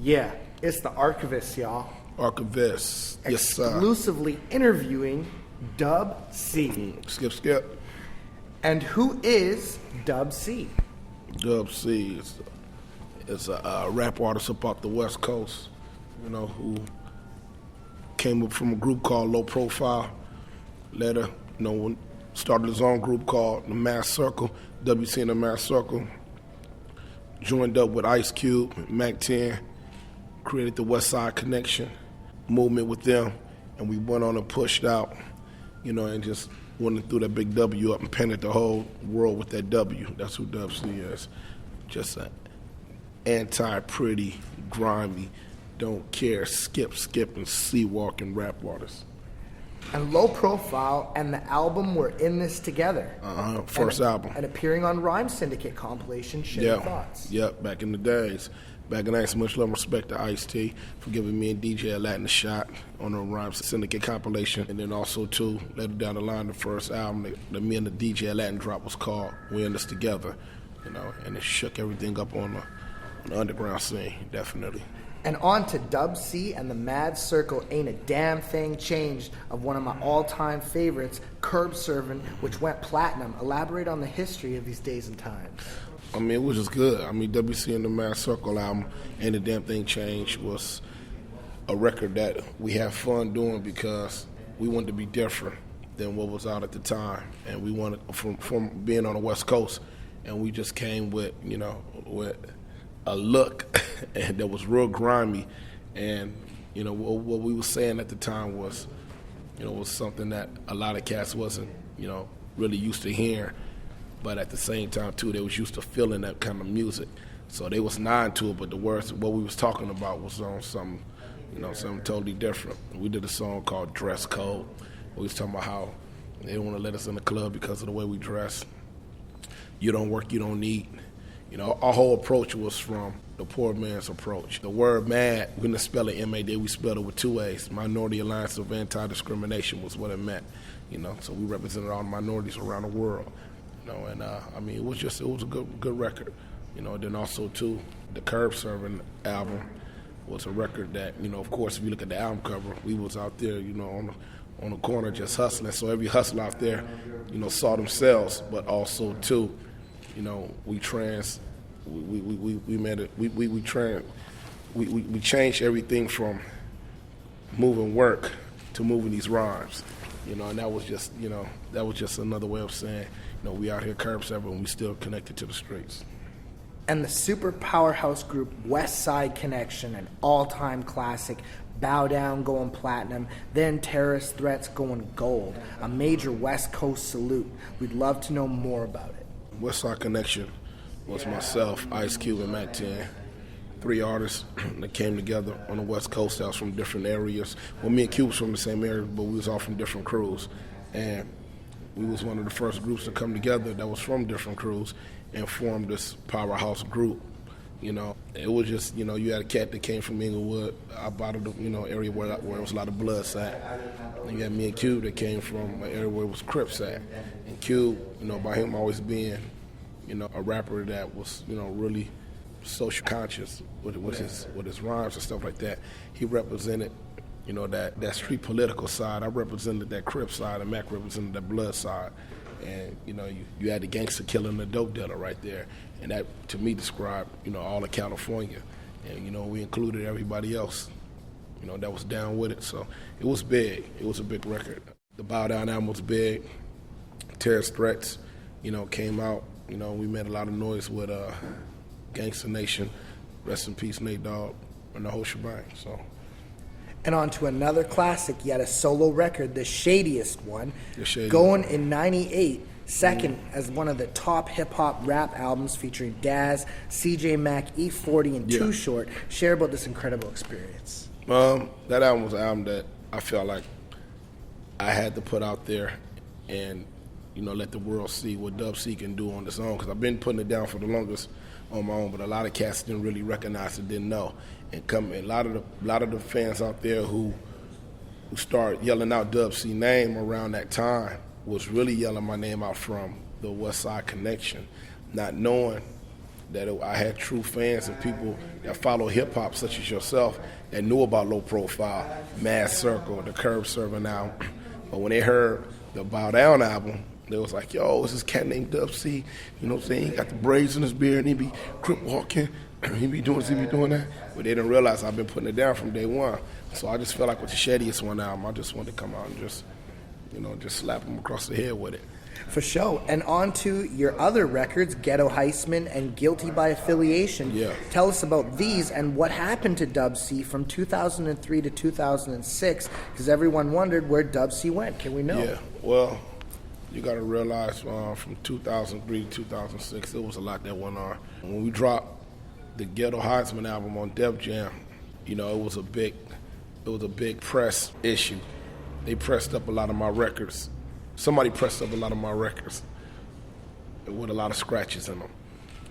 Yeah, it's the Archivest, y'all. Archivest, yes sir. Exclusively interviewing Dub C. Skip. And who is Dub C? Dub C is a rap artist up off the West Coast, who came up from a group called Low Profile. Later, started his own group called The Mass Circle, WC and The Mass Circle. Joined up with Ice Cube, Mac 10, created the Westside Connection movement with them, and we went on and pushed out, and just went and threw that big W up and painted the whole world with that W. That's who Dub C is. Just an anti-pretty, grimy, don't care, skip, and sea-walking rap artist. And Low Profile and the album were in this together. First album. And appearing on Rhyme Syndicate compilation, Share Thoughts. Yep, back in the days. Back in so much love and respect to Ice-T for giving me and DJ Latin a shot on the Rhyme Syndicate compilation. And then also, too, later down the line, the first album that me and the DJ Latin drop was called We're In This Together, and it shook everything up on the underground scene, definitely. And on to Dub C and the Mad Circle, Ain't a Damn Thing Changed, of one of my all-time favorites, Curb Serving, which went platinum. Elaborate on the history of these days and times. It was just good. WC and the Mad Circle album, Ain't a Damn Thing Changed, was a record that we had fun doing because we wanted to be different than what was out at the time. And we wanted, from being on the West Coast, and we just came with, with a look that was real grimy, and what we were saying at the time was, was something that a lot of cats wasn't, really used to hearing, but at the same time too, they was used to feeling that kind of music, so they was nine to it. But the words, what we was talking about, was on something, something totally different. We did a song called Dress Code. We was talking about how they didn't want to let us in the club because of the way we dress. You don't work, you don't eat. Our whole approach was from the poor man's approach. The word mad, we didn't spell it M-A-D, we spelled it with two A's. Minority Alliance of Anti-Discrimination was what it meant. So we represented all the minorities around the world. And it was a good record. Then also too, the Curb Serving album was a record that, of course, if you look at the album cover, we was out there, on the corner just hustling. So every hustler out there, saw themselves, but also too, we changed everything from moving work to moving these rhymes, and that was just another way of saying, we out here curb serving and we still connected to the streets. And the super powerhouse group Westside Connection, an all-time classic, Bow Down going platinum, then Terrorist Threats going gold, a major West Coast salute. We'd love to know more about it. Westside Connection was myself, Ice Cube, and Mac 10. Three artists that came together on the West Coast that was from different areas. Well, me and Cube was from the same area, but we was all from different crews. And we was one of the first groups to come together that was from different crews and formed this powerhouse group. It was just, you had a cat that came from Inglewood, out of the, area where it was a lot of Bloods at. And you had me and Cube that came from an area where it was Crips at. And Cube, by him always being, a rapper that was, really social conscious with his rhymes and stuff like that, he represented, that street political side. I represented that Crip side, and Mac represented that Blood side. And, you had the gangster killing the dope dealer right there. And that, to me, described, all of California. And, we included everybody else, that was down with it. So it was big. It was a big record. The Bow Down album was big. Terrorist Threats, came out. We made a lot of noise with Gangsta Nation, rest in peace, Nate Dogg, and the whole shebang. So. And on to another classic, yet a solo record, the Shadiest one, Shadiest. Going in '98, second as one of the top hip-hop rap albums featuring Daz, CJ Mack, E40, and Too Short. Share about this incredible experience. That album was an album that I felt like I had to put out there and, let the world see what Dub C can do on his own, because I've been putting it down for the longest on my own, but a lot of cats didn't really recognize it, didn't know. And a lot of the fans out there who started yelling out Dub C name around that time was really yelling my name out from the Westside Connection, not knowing I had true fans and people that follow hip hop, such as yourself, that knew about Low Profile, Mad Circle, the Curb Serving album. But when they heard the Bow Down album, they was like, yo, it's this cat named Dub C. You know what I'm saying? He got the braids in his beard and he be crip walking. He be doing this, he be doing that. But they didn't realize I've been putting it down from day one. So I just felt like with the Shadiest one album, I just wanted to come out and just slap him across the head with it. For sure. And on to your other records, Ghetto Heistman and Guilty by Affiliation. Yeah. Tell us about these and what happened to Dub C from 2003 to 2006, because everyone wondered where Dub C went. Can we know? Yeah, well, you got to realize from 2003 to 2006, there was a lot that went on. When we dropped the Ghetto Heistman album on Def Jam, it was a big press issue. They pressed up a lot of my records. Somebody pressed up a lot of my records with a lot of scratches in them.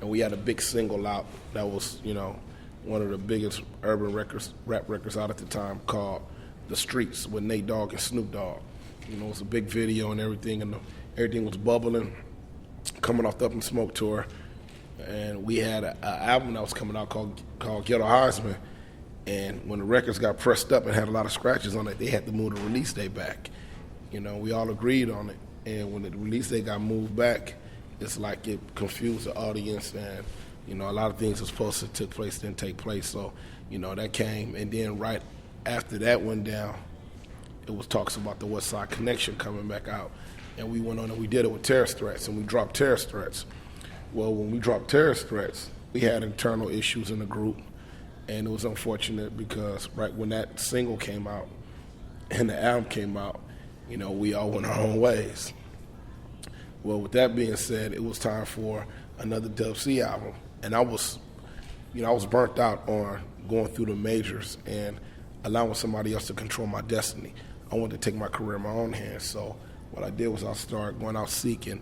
And we had a big single out that was, one of the biggest urban rap records out at the time, called The Streets with Nate Dogg and Snoop Dogg. It was a big video and everything, and everything was bubbling, coming off the Up in Smoke tour. And we had an album that was coming out called Ghetto Heistman. And when the records got pressed up and had a lot of scratches on it, they had to move the release date back. We all agreed on it. And when the release date got moved back, it's like it confused the audience, and, a lot of things that was supposed to take place didn't take place. So, that came. And then right after that went down, it was talks about the Westside Connection coming back out. And we went on and we did it with Terrorist Threats, and we dropped Terrorist Threats. Well, when we dropped Terrorist Threats, we had internal issues in the group. And it was unfortunate because right when that single came out and the album came out, we all went our own ways. Well, with that being said, it was time for another Dub C album. And I was burnt out on going through the majors and allowing somebody else to control my destiny. I wanted to take my career in my own hands. So what I did was I started going out seeking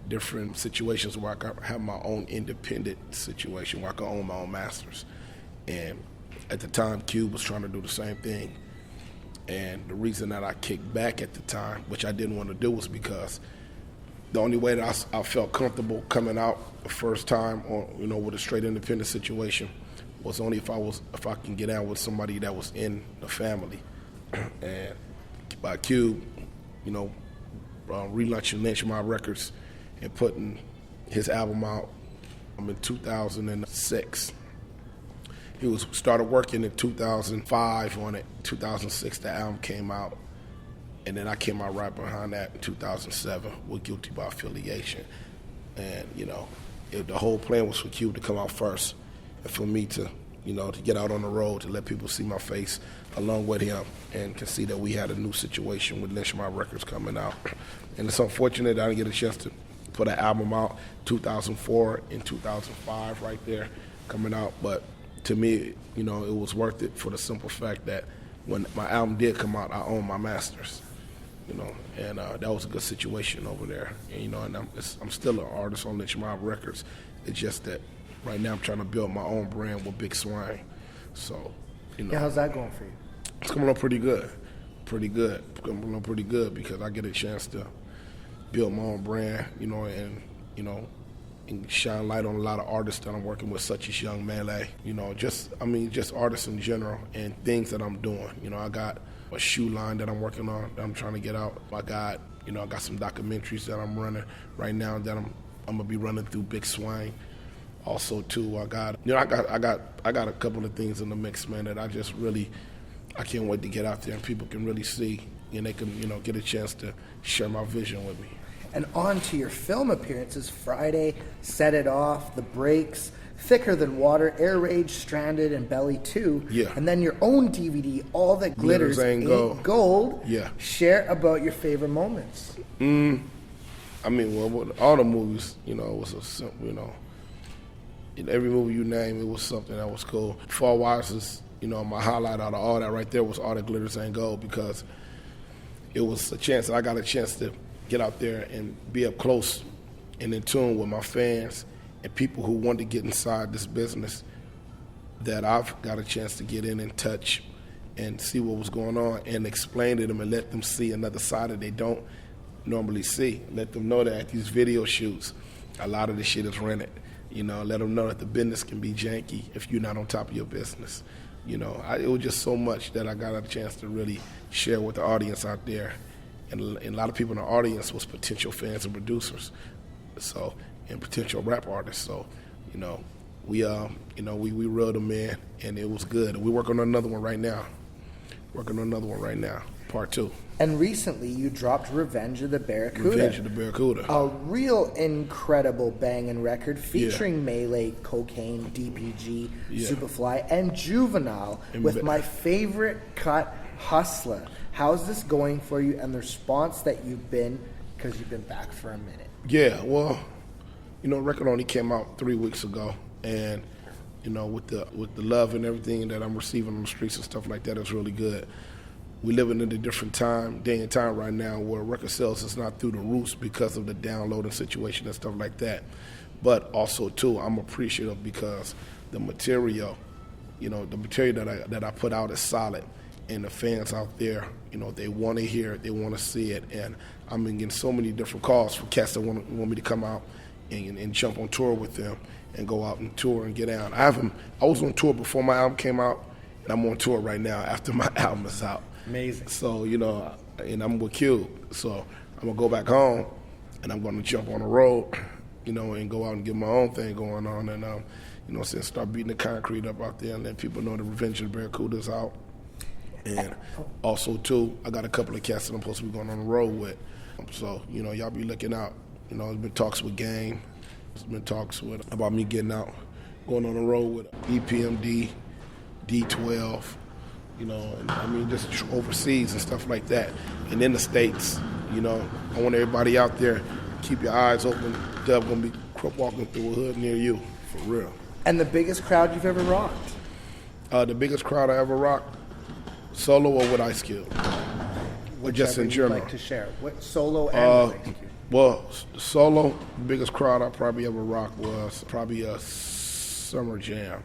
different situations where I could have my own independent situation, where I could own my own masters. And at the time, Cube was trying to do the same thing. And the reason that I kicked back at the time, which I didn't want to do, was because the only way that I felt comfortable coming out the first time, with a straight independent situation, was only if I can get out with somebody that was in the family. And by Cube, relaunching Nationwide Records and putting his album out in 2006. He started working in 2005 on it. 2006, the album came out. And then I came out right behind that in 2007 with Guilty by Affiliation. And, the whole plan was for Cube to come out first and for me to, to get out on the road, to let people see my face along with him and can see that we had a new situation with Nationwide Records coming out. And it's unfortunate that I didn't get a chance to put an album out 2004 and 2005 right there coming out. But to me, it was worth it for the simple fact that when my album did come out, I owned my masters, and that was a good situation over there. And, I'm still an artist on Nationwide Records. It's just that right now I'm trying to build my own brand with Big Swang. So, Yeah, how's that going for you? It's coming up pretty good. Coming up pretty good because I get a chance to build my own brand, and shine light on a lot of artists that I'm working with, such as Young Melee, just artists in general and things that I'm doing. I got a shoe line that I'm working on that I'm trying to get out. I got some documentaries that I'm running right now that I'm gonna be running through Big Swang. Also, too, I got a couple of things in the mix, man, that I can't wait to get out there and people can really see and they can, get a chance to share my vision with me. And on to your film appearances: Friday, Set It Off, The Breaks, Thicker Than Water, Air Rage, Stranded, and Belly 2. Yeah. And then your own DVD, All That Glitters Ain't Gold. Yeah. Share about your favorite moments. With all the movies, it was a simple, in every movie you name, it was something that was cool. Fall Wise is, my highlight out of all that right there was All That Glitters Ain't Gold, because it was a chance, I got a chance to get out there and be up close and in tune with my fans and people who want to get inside this business, that I've got a chance to get in and touch and see what was going on and explain to them and let them see another side that they don't normally see. Let them know that at these video shoots, a lot of this shit is rented. Let them know that the business can be janky if you're not on top of your business. It was just so much that I got a chance to really share with the audience out there. And a lot of people in the audience was potential fans and producers, and potential rap artists. So, we reeled them in, and it was good. And we're working on another one right now. Part 2. And recently you dropped Revenge of the Barracuda. A real incredible banging record featuring Melee, Cocaine, DPG, Superfly, and Juvenile with my favorite cut, Hustler. How's this going for you and the response that you've been, because you've been back for a minute? Yeah, well, the record only came out 3 weeks ago, and with the love and everything that I'm receiving on the streets and stuff like that, it's really good. We living in a different day and time right now where record sales is not through the roofs because of the downloading situation and stuff like that. But also too, I'm appreciative because the material that I put out is solid, and the fans out there, they want to hear it, they want to see it, and I'm getting so many different calls from cats that want me to come out and jump on tour with them and go out and tour and get out. I was on tour before my album came out, and I'm on tour right now after my album is out. Amazing. So, and I'm with Cube. So I'm going to go back home, and I'm going to jump on the road, and go out and get my own thing going on. And, start beating the concrete up out there and let people know the Revenge of the Barracuda is out. And also, too, I got a couple of cats that I'm supposed to be going on the road with. So, y'all be looking out. There's been talks with Game. There's been talks about me getting out, going on the road with EPMD, D12, and just overseas and stuff like that. And in the States, I want everybody out there, keep your eyes open. Dub gonna be walking through a hood near you, for real. And the biggest crowd you've ever rocked? The biggest crowd I ever rocked, solo or with Ice Cube? Or just in general? Like to share? What solo and with Ice Cube? Well, solo, the biggest crowd I probably ever rocked was probably a Summer Jam.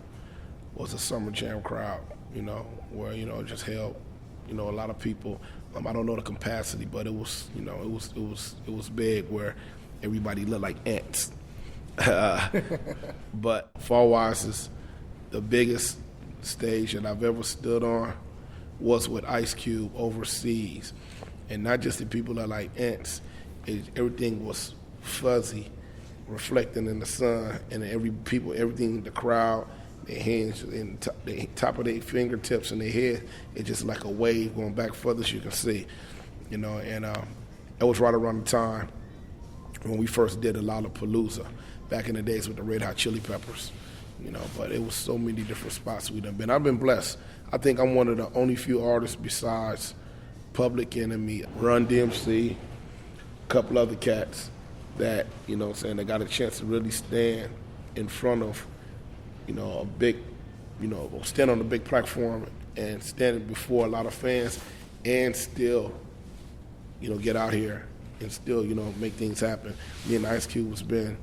Was a Summer Jam crowd, where it just held, a lot of people. I don't know the capacity, but it was, it was big where everybody looked like ants. But far-wise, is the biggest stage that I've ever stood on was with Ice Cube overseas, and not just the people that are like ants. Everything was fuzzy, reflecting in the sun, and everything, the crowd, their hands, and the top of their fingertips and their head, it's just like a wave going back further as you can see, and that was right around the time when we first did a Lollapalooza, back in the days with the Red Hot Chili Peppers, but it was so many different spots we done been. I've been blessed. I think I'm one of the only few artists besides Public Enemy, Run DMC, a couple other cats that, they got a chance to really stand in front of, a big, stand on a big platform and stand before a lot of fans and still, get out here and still, make things happen. Me and Ice Cube has been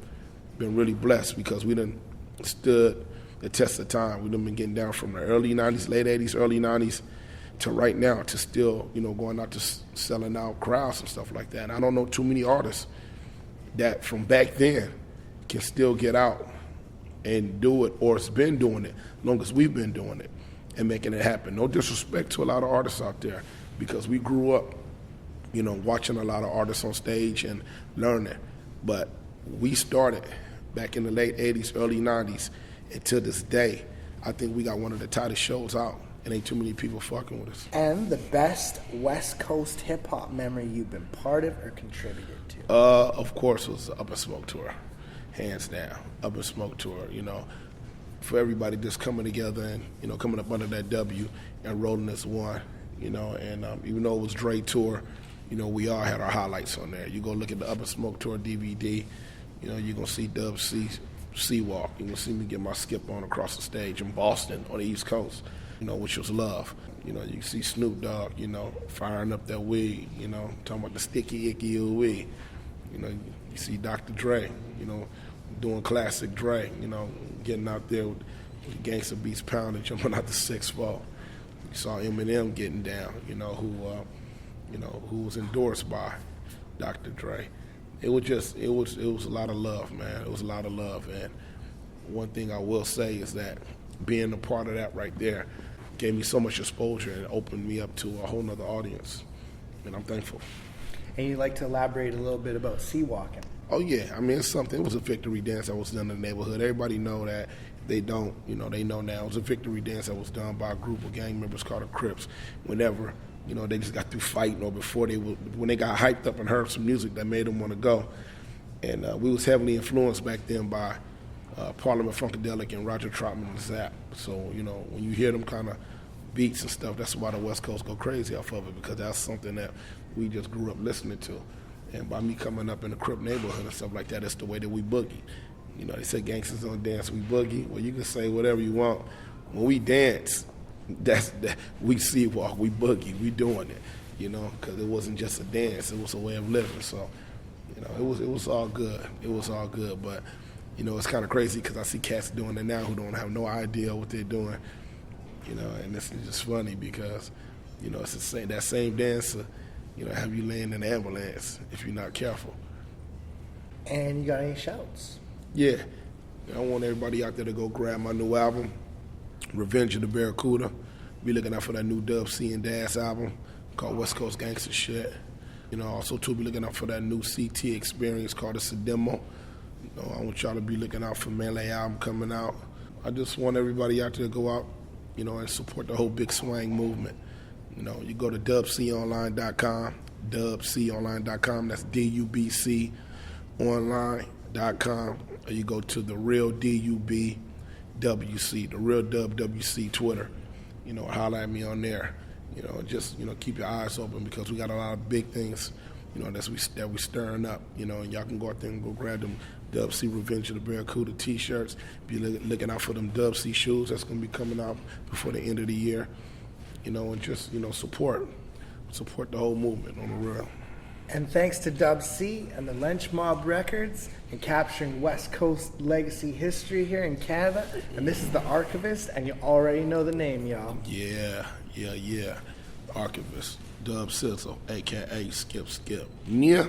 really blessed because we done stood the test of time. We done been getting down from the early 90s, late 80s, early 90s to right now to still, going out to selling out crowds and stuff like that. And I don't know too many artists that from back then can still get out and do it, or has been doing it long as we've been doing it and making it happen. No disrespect to a lot of artists out there, because we grew up, watching a lot of artists on stage and learning. But we started back in the late 80s, early 90s, and to this day, I think we got one of the tightest shows out. And ain't too many people fucking with us. And the best West Coast hip-hop memory you've been part of or contributed to? Of course, was the Up in Smoke tour. Hands down. Up in Smoke tour, for everybody just coming together and, coming up under that W and rolling as one, and even though it was Dre tour, we all had our highlights on there. You go look at the Up in Smoke tour DVD, you're going to see Dub C-Walk. You're going to see me get my skip on across the stage in Boston on the East Coast. Which was love. You see Snoop Dogg, firing up that weed, talking about the sticky, icky weed. You see Dr. Dre, doing classic Dre, getting out there with the gangsta beats pounding, jumping out the 6'4". You saw Eminem getting down, who was endorsed by Dr. Dre. It was a lot of love, man. It was a lot of love, and one thing I will say is that being a part of that right there gave me so much exposure and opened me up to a whole nother audience, and I'm thankful. And you'd like to elaborate a little bit about sea walking? Oh yeah, I mean, it's something. It was a victory dance that was done in the neighborhood. Everybody know that. They don't, they know now. It was a victory dance that was done by a group of gang members called the Crips. Whenever, they just got through fighting, or before when they got hyped up and heard some music that made them want to go. And we was heavily influenced back then by Parliament Funkadelic and Roger Troutman and Zapp. So, when you hear them kind of beats and stuff, that's why the West Coast go crazy off of it, because that's something that we just grew up listening to. And by me coming up in the Crip neighborhood and stuff like that, that's the way that we boogie. They say gangsters don't dance, we boogie. Well, you can say whatever you want. When we dance, we sea walk, we boogie, we doing it, because it wasn't just a dance, it was a way of living. So, it was all good. It was all good, but, it's kind of crazy because I see cats doing it now who don't have no idea what they're doing, and it's just funny because, it's the same, that same dancer, have you laying in the ambulance if you're not careful. And you got any shouts? Yeah. I want everybody out there to go grab my new album, Revenge of the Barracuda. Be looking out for that new Dub C and Das album called West Coast Gangsta Shit. Also, too, be looking out for that new CT experience called The Demo. I want y'all to be looking out for Melee album coming out. I just want everybody out there to go out, and support the whole Big Swang movement. You go to dubconline.com, dubconline.com, that's DUBC online.com, or you go to the Real DUB WC, the Real Dub WC Twitter. Holler at me on there. Just keep your eyes open because we got a lot of big things, that we stirring up. And y'all can go out there and go grab them Dub C Revenge of the Barracuda T-shirts. Be looking out for them Dub C shoes that's gonna be coming out before the end of the year. And just support the whole movement on the real. And thanks to Dub C and the Lynch Mob Records and capturing West Coast legacy history here in Canada. And this is the Archivest, and you already know the name, y'all. Yeah. Archivest, Dub Sizzle, a.k.a. Skip. Yeah.